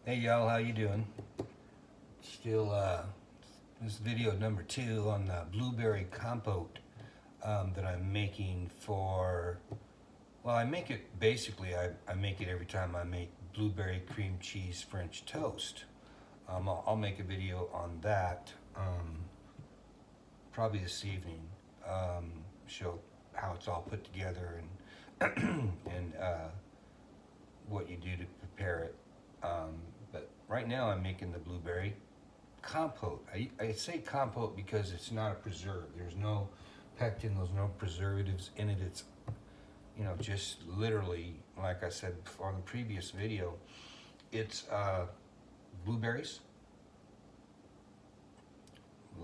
Hey y'all, how you doing? Still, this is video number 2 on the blueberry compote that I'm making for, well, I make it, basically, I make it every time I make blueberry cream cheese French toast. I'll make a video on that probably this evening, show how it's all put together and, and what you do to prepare it. But right now I'm making the blueberry compote. I say compote because it's not a preserve. There's no pectin, there's no preservatives in it. It's, you know, just literally, like I said on the previous video, it's blueberries,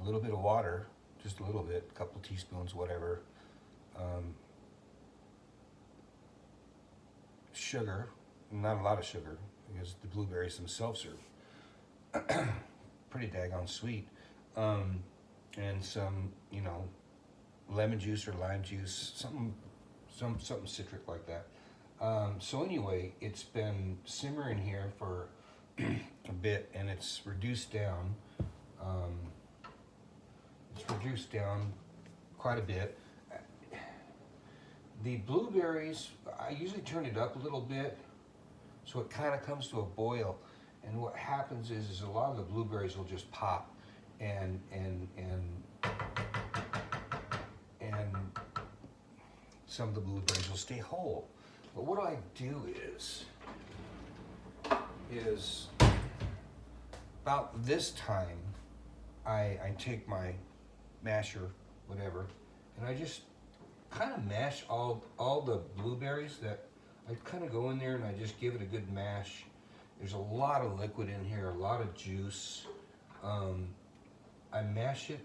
a little bit of water, just a little bit, a couple teaspoons, whatever, sugar, not a lot of sugar, because the blueberries themselves are pretty daggone sweet, and some, you know, lemon juice or lime juice, something citric like that. So anyway, it's been simmering here for a bit, and it's reduced down. It's reduced down quite a bit. The blueberries, I usually turn it up a little bit, so it kind of comes to a boil, and what happens is a lot of the blueberries will just pop, and some of the blueberries will stay whole. But what I do is about this time, I take my masher, whatever, and I just kind of mash all the blueberries. That I kind of go in there and I just give it a good mash. There's a lot of liquid in here, a lot of juice. I mash it,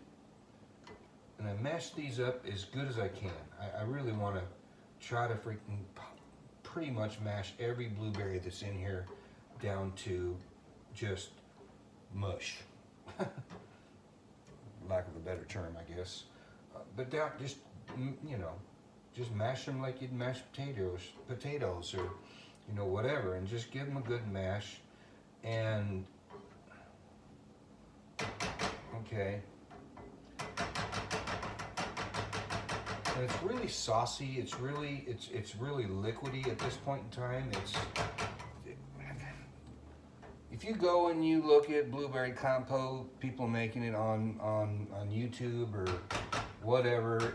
and I mash these up as good as I can. I really want to try to freaking pretty much mash every blueberry that's in here down to just mush. Lack of a better term, I guess. But that just, you know, just mash them like you'd mash potatoes, or, you know, whatever, and just give them a good mash. And okay, and it's really saucy. It's really liquidy at this point in time. If you go and you look at blueberry compote, people making it on YouTube or whatever,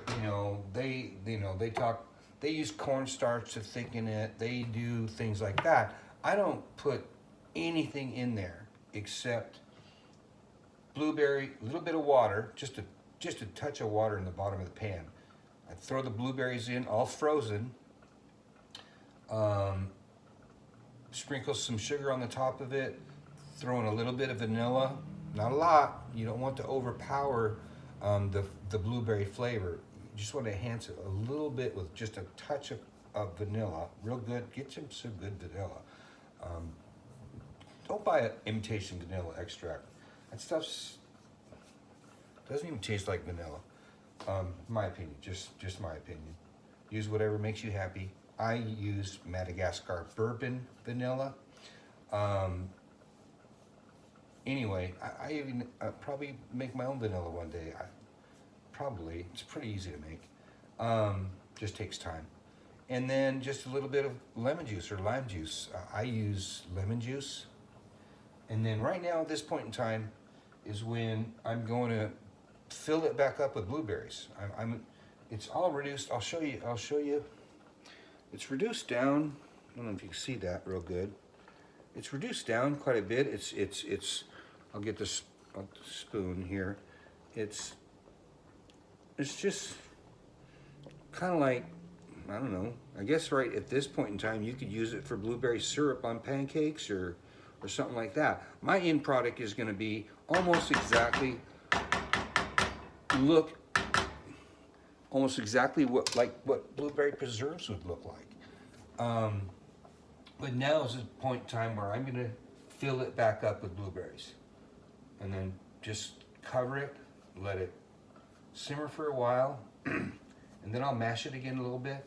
they use cornstarch to thicken it. They do things like that. I don't put anything in there except blueberry, a little bit of water, just a touch of water in the bottom of the pan. I throw the blueberries in, all frozen. Sprinkle some sugar on the top of it. Throw in a little bit of vanilla, not a lot. You don't want to overpower the blueberry flavor. You just want to enhance it a little bit with just a touch of vanilla. Real good. Get some good vanilla. Don't buy an imitation vanilla extract. That stuff's doesn't even taste like vanilla. My opinion, just my opinion. Use whatever makes you happy. I use Madagascar bourbon vanilla. Anyway, I even probably make my own vanilla one day. It's pretty easy to make. Just takes time. And then just a little bit of lemon juice or lime juice. I use lemon juice. And then right now at this point in time is when I'm going to fill it back up with blueberries. It's all reduced. I'll show you. It's reduced down. I don't know if you can see that real good. It's reduced down quite a bit. It's. I'll get this spoon here. It's just kind of like, I don't know. I guess right at this point in time, you could use it for blueberry syrup on pancakes or something like that. My end product is going to be almost exactly what blueberry preserves would look like. But now is the point in time where I'm going to fill it back up with blueberries, and then just cover it, let it simmer for a while, and then I'll mash it again a little bit.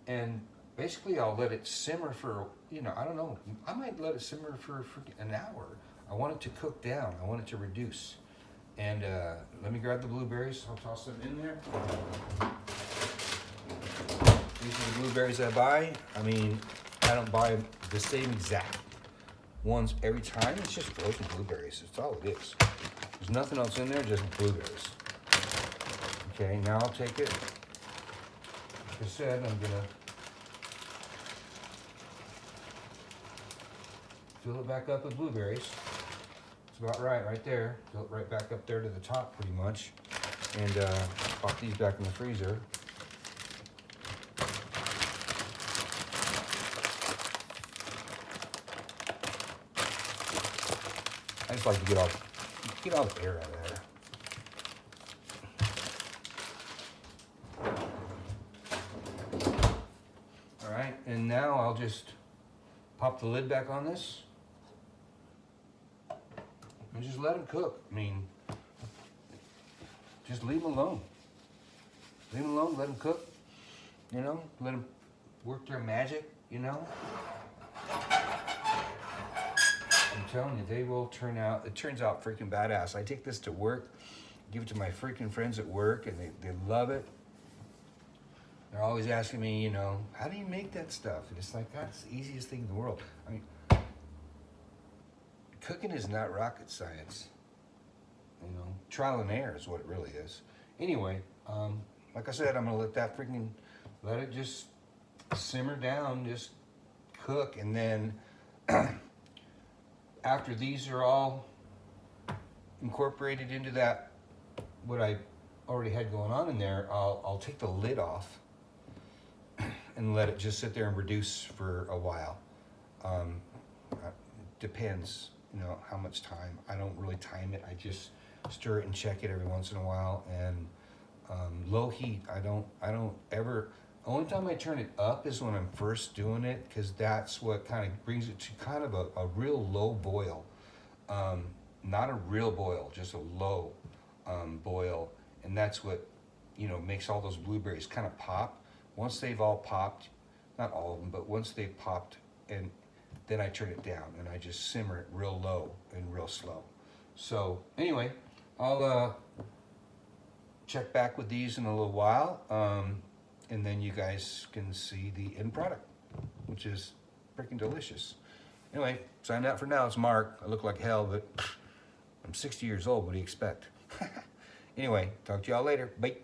And basically I'll let it simmer for, you know, I don't know, I might let it simmer for an hour. I want it to cook down. I want it to reduce. And let me grab the blueberries. I'll toss them in there. These are the blueberries I buy. I mean, I don't buy the same exact ones every time. It's just frozen blueberries. That's all it is. There's nothing else in there, just blueberries. Okay, now I'll take it. Like I said, I'm gonna fill it back up with blueberries. It's about right there. Fill it right back up there to the top pretty much. And pop these back in the freezer. I just like to get all the air out of there. All right, and now I'll just pop the lid back on this and just let them cook. I mean, just leave them alone. Leave them alone, let them cook, you know, let them work their magic, you know. I'm telling you, they will turn out, it turns out freaking badass. I take this to work, give it to my freaking friends at work, and they love it. They're always asking me, you know, how do you make that stuff? And it's like, that's the easiest thing in the world. I mean, cooking is not rocket science. You know, trial and error is what it really is. Anyway, like I said, I'm gonna let it just simmer down, just cook, and then after these are all incorporated into that, what I already had going on in there, I'll take the lid off and let it just sit there and reduce for a while. Depends, you know, how much time. I don't really time it. I just stir it and check it every once in a while. And low heat, I don't ever. Only time I turn it up is when I'm first doing it, because that's what kind of brings it to kind of a real low boil. Not a real boil, just a low boil. And that's what, you know, makes all those blueberries kind of pop. Once they've all popped, not all of them, but once they've popped, and then I turn it down and I just simmer it real low and real slow. So anyway, I'll check back with these in a little while. And then you guys can see the end product, which is freaking delicious. Anyway, sign out for now. It's Mark. I look like hell, but I'm 60 years old. What do you expect? Anyway, talk to y'all later. Bye.